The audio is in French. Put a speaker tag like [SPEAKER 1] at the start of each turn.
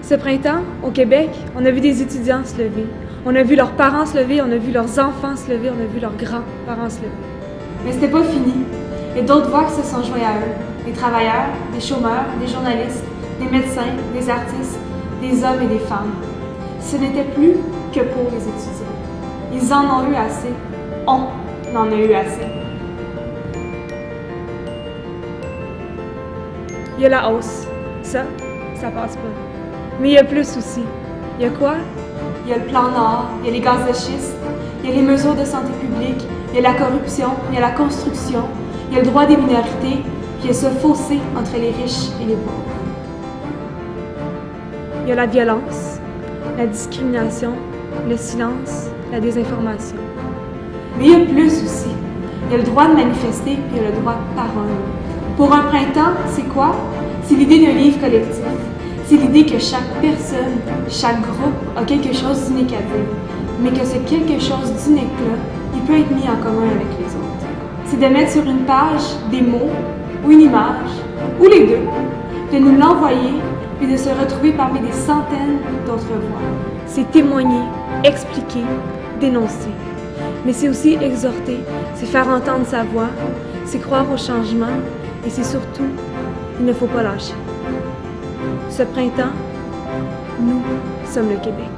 [SPEAKER 1] Ce printemps, au Québec, on a vu des étudiants se lever. On a vu leurs parents se lever, on a vu leurs enfants se lever, on a vu leurs grands-parents se lever. Mais c'était pas fini. Il y a d'autres voix qui se sont joints à eux. Des travailleurs, des chômeurs, des journalistes, des médecins, des artistes, des hommes et des femmes. Ce n'était plus que pour les étudiants. Ils en ont eu assez. On en a eu assez. Il y a la hausse. Ça passe pas. Mais il y a plus aussi. Il y a quoi? Il y a le plan Nord, il y a les gaz de schiste, il y a les mesures de santé publique, il y a la corruption, il y a la construction, il y a le droit des minorités, puis il y a ce fossé entre les riches et les pauvres. Il y a la violence, la discrimination, le silence, la désinformation. Mais il y a plus aussi. Il y a le droit de manifester, puis il y a le droit de parole. Pour un printemps, c'est quoi? C'est l'idée d'un livre collectif. C'est l'idée que chaque personne, chaque groupe a quelque chose d'unique à dire, mais que ce quelque chose d'unique-là, il peut être mis en commun avec les autres. C'est de mettre sur une page des mots, ou une image, ou les deux, de nous l'envoyer, puis de se retrouver parmi des centaines d'autres voix. C'est témoigner, expliquer, dénoncer. Mais c'est aussi exhorter, c'est faire entendre sa voix, c'est croire au changement, et c'est surtout, il ne faut pas lâcher. Ce printemps, nous sommes le Québec.